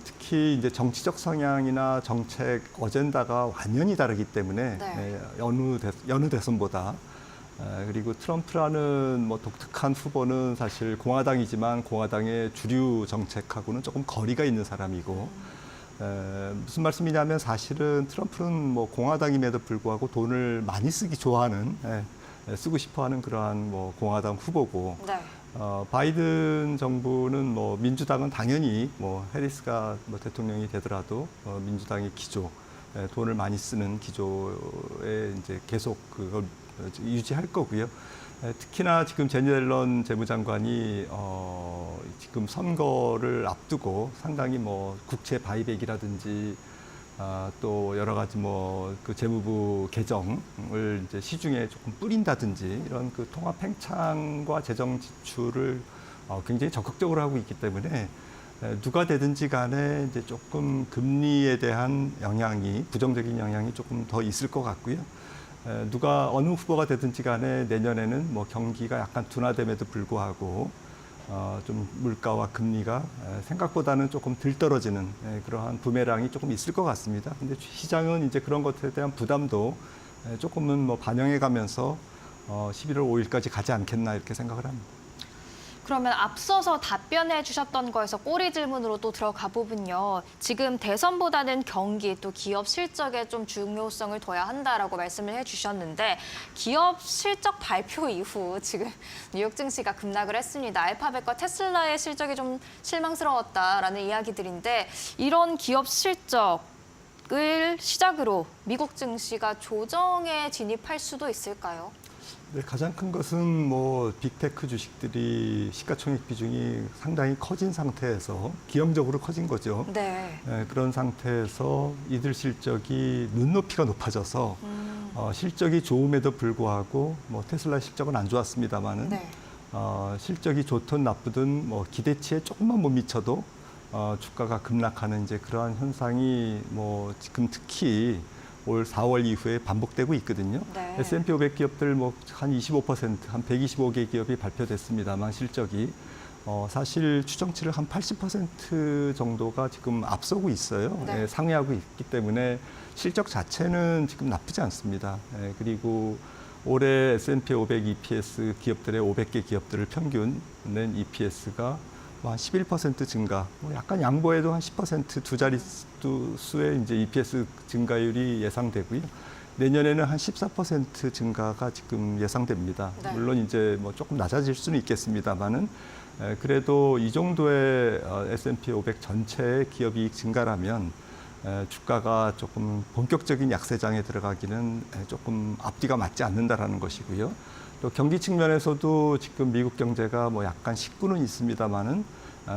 특히 이제 정치적 성향이나 정책 어젠다가 완전히 다르기 때문에 네. 여느 대선보다 그리고 트럼프라는 뭐 독특한 후보는 사실 공화당이지만 공화당의 주류 정책하고는 조금 거리가 있는 사람이고 무슨 말씀이냐면 사실은 트럼프는 뭐 공화당임에도 불구하고 돈을 많이 쓰기 좋아하는 쓰고 싶어하는 그러한 뭐 공화당 후보고 네. 바이든 정부는 뭐 민주당은 당연히 뭐 해리스가 뭐 대통령이 되더라도 민주당의 기조, 돈을 많이 쓰는 기조에 이제 계속 그걸 유지할 거고요. 특히나 지금 제니 옐런 재무장관이 지금 선거를 앞두고 상당히 뭐 국채 바이백이라든지 또 여러 가지 뭐 그 재무부 개정을 이제 시중에 조금 뿌린다든지 이런 그 통합 팽창과 재정 지출을 굉장히 적극적으로 하고 있기 때문에 누가 되든지 간에 이제 조금 금리에 대한 영향이 부정적인 영향이 조금 더 있을 것 같고요. 누가 어느 후보가 되든지 간에 내년에는 뭐 경기가 약간 둔화됨에도 불구하고 좀 물가와 금리가 생각보다는 조금 덜 떨어지는 그러한 부메랑이 조금 있을 것 같습니다. 근데 시장은 이제 그런 것에 대한 부담도 조금은 뭐 반영해 가면서 11월 5일까지 가지 않겠나 이렇게 생각을 합니다. 그러면 앞서서 답변해 주셨던 거에서 꼬리 질문으로 또 들어가 보면요. 지금 대선보다는 경기 또 기업 실적에 좀 중요성을 둬야 한다라고 말씀을 해주셨는데 기업 실적 발표 이후 지금 뉴욕 증시가 급락을 했습니다. 알파벳과 테슬라의 실적이 좀 실망스러웠다라는 이야기들인데 이런 기업 실적을 시작으로 미국 증시가 조정에 진입할 수도 있을까요? 네, 가장 큰 것은 뭐 빅테크 주식들이 시가총액 비중이 상당히 커진 상태에서 기형적으로 커진 거죠. 네. 그런 상태에서 이들 실적이 눈높이가 높아져서 실적이 좋음에도 불구하고 뭐 테슬라 실적은 안 좋았습니다만은 네. 실적이 좋든 나쁘든 뭐 기대치에 조금만 못 미쳐도 주가가 급락하는 이제 그러한 현상이 뭐 지금 특히 올 4월 이후에 반복되고 있거든요. 네. S&P 500 기업들 뭐 한 25%, 한 125개 기업이 발표됐습니다만 실적이 사실 추정치를 한 80% 정도가 지금 앞서고 있어요. 네. 상회하고 있기 때문에 실적 자체는 지금 나쁘지 않습니다. 그리고 올해 S&P 500 EPS 기업들의 500개 기업들을 평균 낸 EPS가 한 11% 증가, 뭐 약간 양보해도 한 10% 두 자릿수의 이제 EPS 증가율이 예상되고요. 내년에는 한 14% 증가가 지금 예상됩니다. 네. 물론 이제 뭐 조금 낮아질 수는 있겠습니다만은 그래도 이 정도의 S&P 500 전체의 기업 이익 증가라면 주가가 조금 본격적인 약세장에 들어가기는 조금 앞뒤가 맞지 않는다라는 것이고요. 또 경기 측면에서도 지금 미국 경제가 뭐 약간 식구는 있습니다만은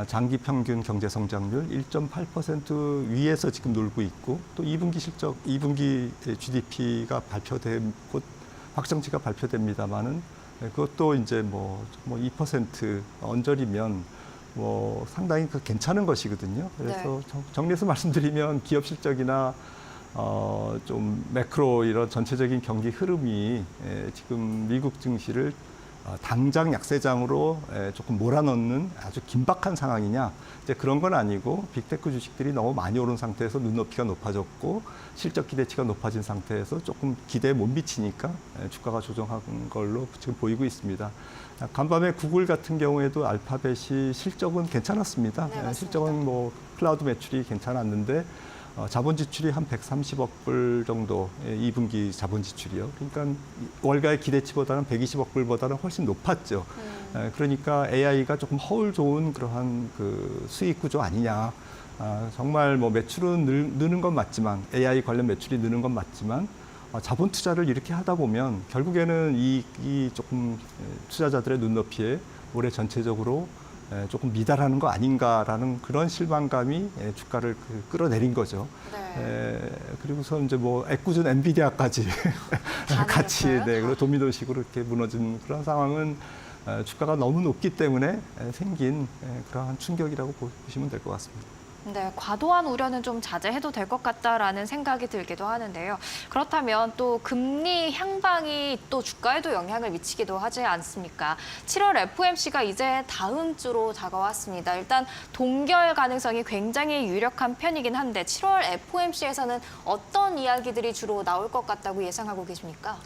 장기 평균 경제 성장률 1.8% 위에서 지금 놀고 있고 또 2분기 실적, 2분기 GDP가 발표된 곧 확정치가 발표됩니다만은 그것도 이제 뭐 2% 언저리면 뭐 상당히 괜찮은 것이거든요. 그래서 네. 정리해서 말씀드리면 기업 실적이나 좀 매크로 이런 전체적인 경기 흐름이 지금 미국 증시를 당장 약세장으로 조금 몰아넣는 아주 긴박한 상황이냐 이제 그런 건 아니고 빅테크 주식들이 너무 많이 오른 상태에서 눈높이가 높아졌고 실적 기대치가 높아진 상태에서 조금 기대에 못 미치니까 주가가 조정한 걸로 지금 보이고 있습니다. 간밤에 구글 같은 경우에도 알파벳이 실적은 괜찮았습니다. 네, 맞습니다. 실적은 뭐 클라우드 매출이 괜찮았는데 자본 지출이 한 130억 불 정도 2분기 자본 지출이요. 그러니까 월가의 기대치보다는 120억 불보다는 훨씬 높았죠. 그러니까 AI가 조금 허울 좋은 그러한 그 수익 구조 아니냐. 정말 뭐 매출은 느는 건 맞지만 AI 관련 매출이 느는 건 맞지만 자본 투자를 이렇게 하다 보면 결국에는 이익이 조금 투자자들의 눈높이에 올해 전체적으로 조금 미달하는 거 아닌가라는 그런 실망감이 주가를 끌어내린 거죠. 네. 그리고서 이제 뭐 애꿎은 엔비디아까지 같이 그리고 도미노식으로 이렇게 무너진 그런 상황은 주가가 너무 높기 때문에 생긴 그러한 충격이라고 보시면 될 것 같습니다. 네, 과도한 우려는 좀 자제해도 될 것 같다라는 생각이 들기도 하는데요. 그렇다면 또 금리 향방이 또 주가에도 영향을 미치기도 하지 않습니까? 7월 FOMC가 이제 다음 주로 다가왔습니다. 일단 동결 가능성이 굉장히 유력한 편이긴 한데 7월 FOMC에서는 어떤 이야기들이 주로 나올 것 같다고 예상하고 계십니까?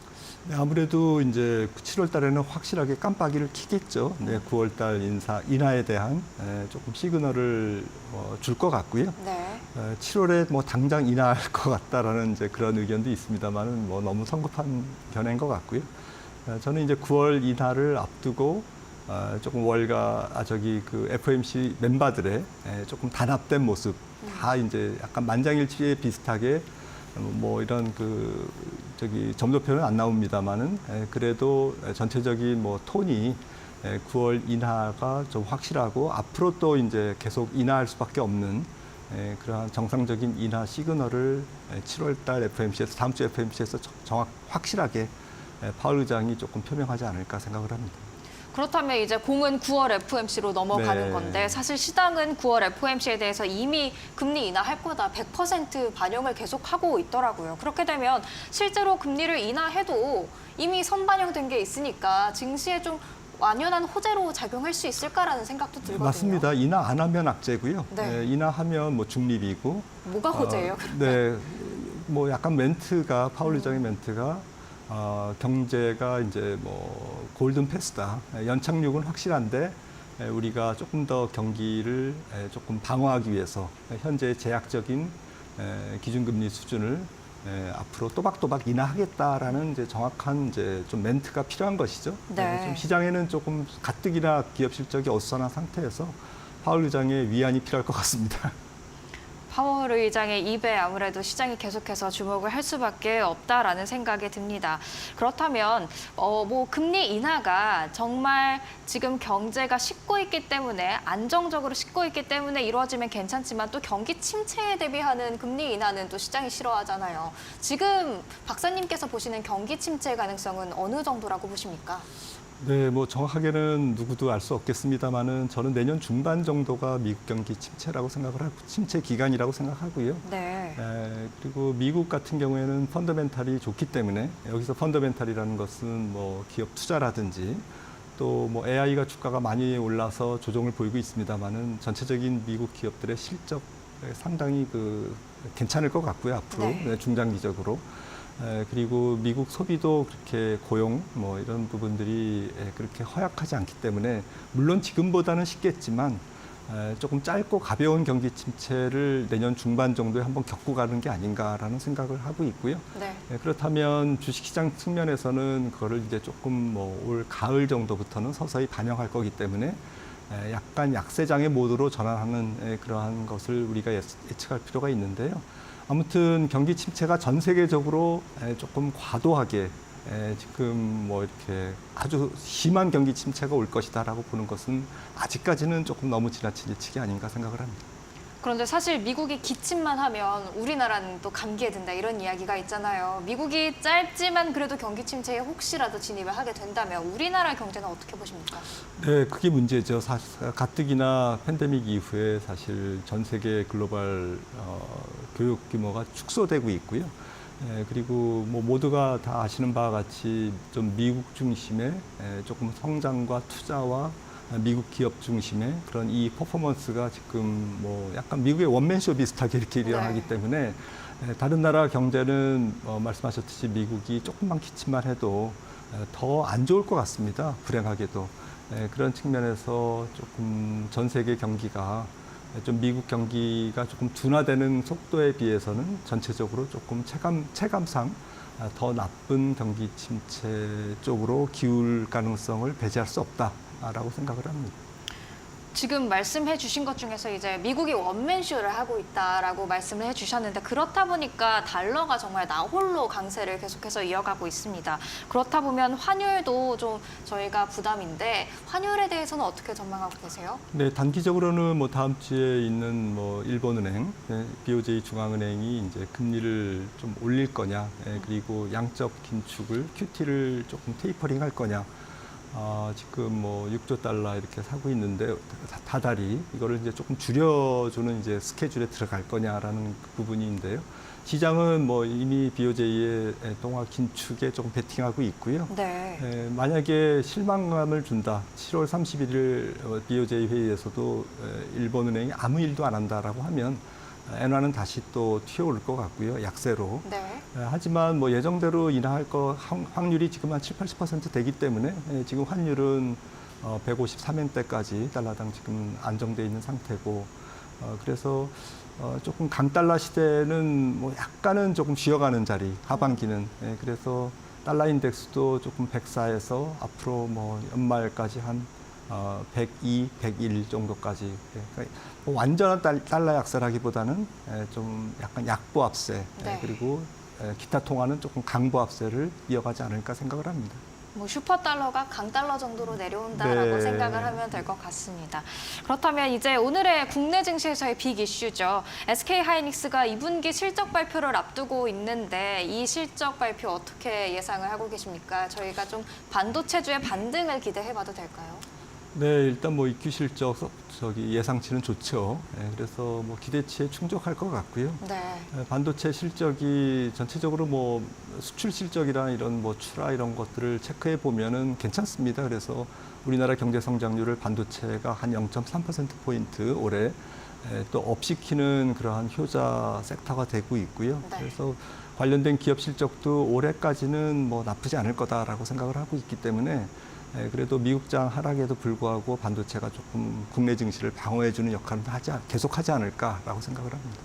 네, 아무래도 이제 7월 달에는 확실하게 깜빡이를 켜겠죠. 네, 9월 달 인하에 대한 조금 시그널을 줄 것 같고요. 네. 7월에 뭐 당장 인하할 것 같다라는 이제 그런 의견도 있습니다만은 뭐 너무 성급한 견해인 것 같고요. 저는 이제 9월 인하를 앞두고 조금 그 FOMC 멤버들의 조금 단합된 모습, 다 이제 약간 만장일치에 비슷하게 뭐 이런 점도표는 안 나옵니다만은 그래도 전체적인 뭐 톤이 9월 인하가 좀 확실하고 앞으로 또 이제 계속 인하할 수밖에 없는 그러한 정상적인 인하 시그널을 7월 달 FOMC에서 다음 주 FOMC에서 확실하게 파월 의장이 조금 표명하지 않을까 생각을 합니다. 그렇다면 이제 공은 9월 FOMC로 넘어가는 네. 건데 사실 시장은 9월 FOMC에 대해서 이미 금리 인하할 거다 100% 반영을 계속하고 있더라고요. 그렇게 되면 실제로 금리를 인하해도 이미 선반영된 게 있으니까 증시에 좀 완연한 호재로 작용할 수 있을까라는 생각도 들거든요. 맞습니다. 인하 안 하면 악재고요. 네. 인하하면 뭐 중립이고. 뭐가 호재예요? 네, 뭐 약간 멘트가 파월 의장의 멘트가 경제가 이제 뭐 골든 패스다. 연착륙은 확실한데 우리가 조금 더 경기를 조금 방어하기 위해서 현재 제약적인 기준금리 수준을 앞으로 또박또박 인하하겠다라는 이제 정확한 이제 좀 멘트가 필요한 것이죠. 네. 좀 시장에는 조금 가뜩이나 기업 실적이 어수선한 상태에서 파월 의장의 위안이 필요할 것 같습니다. 파월 의장의 입에 아무래도 시장이 계속해서 주목을 할 수밖에 없다라는 생각이 듭니다. 그렇다면 뭐 금리 인하가 정말 지금 경제가 식고 있기 때문에 안정적으로 식고 있기 때문에 이루어지면 괜찮지만 또 경기 침체에 대비하는 금리 인하는 또 시장이 싫어하잖아요. 지금 박사님께서 보시는 경기 침체 가능성은 어느 정도라고 보십니까? 네, 뭐 정확하게는 누구도 알 수 없겠습니다만은 저는 내년 중반 정도가 미국 경기 침체라고 생각을 하고 침체 기간이라고 생각하고요. 네. 그리고 미국 같은 경우에는 펀더멘탈이 좋기 때문에 여기서 펀더멘탈이라는 것은 뭐 기업 투자라든지 또 뭐 AI가 주가가 많이 올라서 조정을 보이고 있습니다만은 전체적인 미국 기업들의 실적 상당히 괜찮을 것 같고요. 앞으로 네. 중장기적으로. 그리고 미국 소비도 그렇게 고용 뭐 이런 부분들이 그렇게 허약하지 않기 때문에 물론 지금보다는 쉽겠지만 조금 짧고 가벼운 경기 침체를 내년 중반 정도에 한번 겪고 가는 게 아닌가라는 생각을 하고 있고요. 네. 그렇다면 주식시장 측면에서는 그거를 이제 조금 뭐 올 가을 정도부터는 서서히 반영할 거기 때문에 약간 약세장의 모드로 전환하는 그러한 것을 우리가 예측할 필요가 있는데요. 아무튼 경기 침체가 전 세계적으로 조금 과도하게 지금 뭐 이렇게 아주 심한 경기 침체가 올 것이다라고 보는 것은 아직까지는 조금 너무 지나친 예측이 아닌가 생각을 합니다. 그런데 사실 미국이 기침만 하면 우리나라는 또 감기에 든다 이런 이야기가 있잖아요. 미국이 짧지만 그래도 경기 침체에 혹시라도 진입을 하게 된다면 우리나라 경제는 어떻게 보십니까? 네, 그게 문제죠. 가뜩이나 팬데믹 이후에 사실 전 세계 글로벌 교육 규모가 축소되고 있고요. 그리고 뭐 모두가 다 아시는 바와 같이 좀 미국 중심의 조금 성장과 투자와 미국 기업 중심의 그런 이 퍼포먼스가 지금 뭐 약간 미국의 원맨쇼 비슷하게 이렇게 일어나기 때문에 다른 나라 경제는 말씀하셨듯이 미국이 조금만 기침만 해도 더 안 좋을 것 같습니다. 불행하게도. 그런 측면에서 조금 전 세계 경기가 좀 미국 경기가 조금 둔화되는 속도에 비해서는 전체적으로 조금 체감상 더 나쁜 경기 침체 쪽으로 기울 가능성을 배제할 수 없다라고 생각을 합니다. 지금 말씀해 주신 것 중에서 이제 미국이 원맨쇼를 하고 있다라고 말씀을 해 주셨는데 그렇다 보니까 달러가 정말 나홀로 강세를 계속해서 이어가고 있습니다. 그렇다 보면 환율도 좀 저희가 부담인데 환율에 대해서는 어떻게 전망하고 계세요? 네, 단기적으로는 뭐 다음 주에 있는 뭐 일본은행, BOJ 중앙은행이 이제 금리를 좀 올릴 거냐, 그리고 양적 긴축을 QT를 조금 테이퍼링 할 거냐. 지금 뭐 6조 달러 이렇게 사고 있는데 다달이 이거를 이제 조금 줄여주는 이제 스케줄에 들어갈 거냐라는 부분인데요. 시장은 뭐 이미 BOJ의 동화 긴축에 조금 베팅하고 있고요. 네. 만약에 실망감을 준다. 7월 31일 BOJ 회의에서도 일본은행이 아무 일도 안 한다라고 하면 엔화는 다시 또 튀어오를 것 같고요. 약세로. 네. 하지만 뭐 예정대로 인하할 확률이 지금 한 70-80% 되기 때문에 지금 환율은 153엔대까지 달러당 지금 안정돼 있는 상태고 그래서 조금 강달러 시대는 뭐 약간은 조금 쉬어가는 자리 하반기는 그래서 달러 인덱스도 조금 104에서 앞으로 뭐 연말까지 한 102, 101 정도까지. 그러니까 뭐 완전한 달러 약세라기보다는 좀 약간 약보합세 네. 그리고 기타 통화는 조금 강보합세를 이어가지 않을까 생각을 합니다. 뭐 슈퍼달러가 강달러 정도로 내려온다라고 네. 생각을 하면 될 것 같습니다. 그렇다면 이제 오늘의 국내 증시에서의 빅 이슈죠. SK하이닉스가 2분기 실적 발표를 앞두고 있는데 이 실적 발표 어떻게 예상을 하고 계십니까? 저희가 좀 반도체주의 반등을 기대해봐도 될까요? 네, 일단 뭐 이큐 실적 예상치는 좋죠. 그래서 뭐 기대치에 충족할 것 같고요. 네. 반도체 실적이 전체적으로 뭐 수출 실적이나 이런 뭐 출하 이런 것들을 체크해 보면은 괜찮습니다. 그래서 우리나라 경제 성장률을 반도체가 한 0.3%포인트 올해 또 업시키는 그러한 효자 섹터가 되고 있고요. 네. 그래서 관련된 기업 실적도 올해까지는 뭐 나쁘지 않을 거다라고 생각을 하고 있기 때문에 그래도 미국장 하락에도 불구하고 반도체가 조금 국내 증시를 방어해주는 역할은 계속하지 않을까라고 생각을 합니다.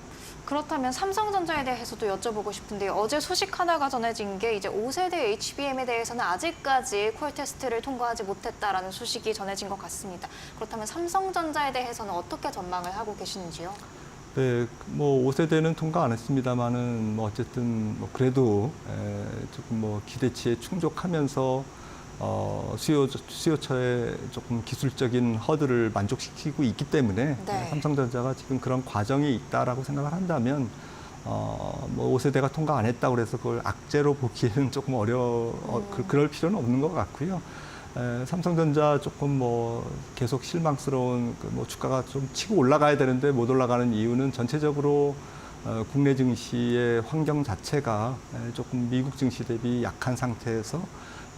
그렇다면 삼성전자에 대해서도 여쭤보고 싶은데요. 어제 소식 하나가 전해진 게 이제 5세대 HBM에 대해서는 아직까지 콜 테스트를 통과하지 못했다라는 소식이 전해진 것 같습니다. 그렇다면 삼성전자에 대해서는 어떻게 전망을 하고 계시는지요? 네, 뭐 5세대는 통과 안 했습니다만은 뭐 어쨌든 뭐 그래도 조금 뭐 기대치에 충족하면서 수요처의 조금 기술적인 허들을 만족시키고 있기 때문에 네. 삼성전자가 지금 그런 과정에 있다라고 생각을 한다면 뭐 5세대가 통과 안 했다고 그래서 그걸 악재로 보기에는 조금 그럴 필요는 없는 것 같고요. 삼성전자 조금 뭐 계속 실망스러운 뭐 주가가 좀 치고 올라가야 되는데 못 올라가는 이유는 전체적으로 국내 증시의 환경 자체가 조금 미국 증시 대비 약한 상태에서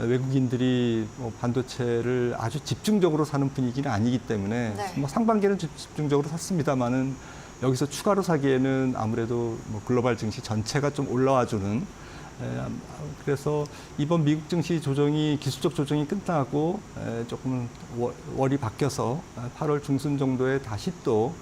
외국인들이 반도체를 아주 집중적으로 사는 분위기는 아니기 때문에 네. 뭐 상반기는 집중적으로 샀습니다만은 여기서 추가로 사기에는 아무래도 뭐 글로벌 증시 전체가 좀 올라와주는 그래서 이번 미국 증시 조정이 기술적 조정이 끝나고 조금 월이 바뀌어서 8월 중순 정도에 다시 또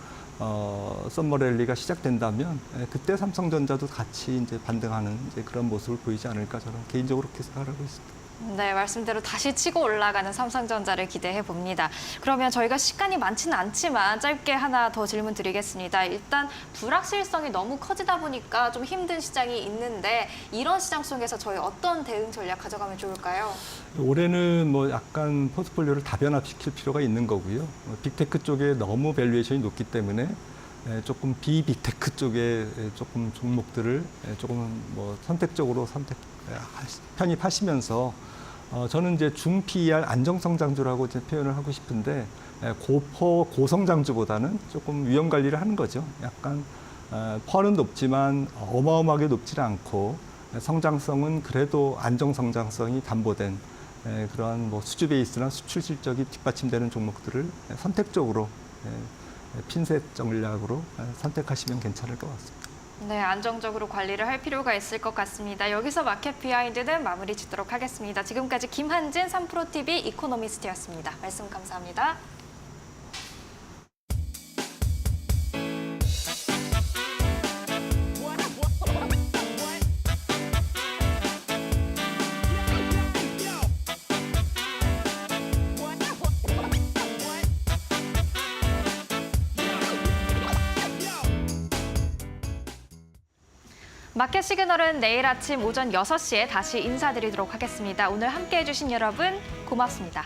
썸머 랠리가 시작된다면 그때 삼성전자도 같이 이제 반등하는 이제 그런 모습을 보이지 않을까 저는 개인적으로 그렇게 생각하고 있습니다. 네, 말씀대로 다시 치고 올라가는 삼성전자를 기대해 봅니다. 그러면 저희가 시간이 많지는 않지만 짧게 하나 더 질문 드리겠습니다. 일단 불확실성이 너무 커지다 보니까 좀 힘든 시장이 있는데 이런 시장 속에서 저희 어떤 대응 전략 가져가면 좋을까요? 올해는 뭐 약간 포트폴리오를 다변화시킬 필요가 있는 거고요. 빅테크 쪽에 너무 밸류에이션이 높기 때문에 조금 비빅테크 쪽에 조금 종목들을 조금 뭐 선택적으로 편입하시면서 저는 이제 중 PER 안정성장주라고 이제 표현을 하고 싶은데 고성장주보다는 조금 위험 관리를 하는 거죠. 약간 펄은 높지만 어마어마하게 높지는 않고 성장성은 그래도 안정성장성이 담보된 그러한 뭐 수주 베이스나 수출 실적이 뒷받침되는 종목들을 선택적으로 핀셋 전략으로 선택하시면 괜찮을 것 같습니다. 네, 안정적으로 관리를 할 필요가 있을 것 같습니다. 여기서 마켓 비하인드는 마무리 짓도록 하겠습니다. 지금까지 김한진 3프로TV 이코노미스트였습니다. 말씀 감사합니다. 마켓 시그널은 내일 아침 오전 6시에 다시 인사드리도록 하겠습니다. 오늘 함께해 주신 여러분 고맙습니다.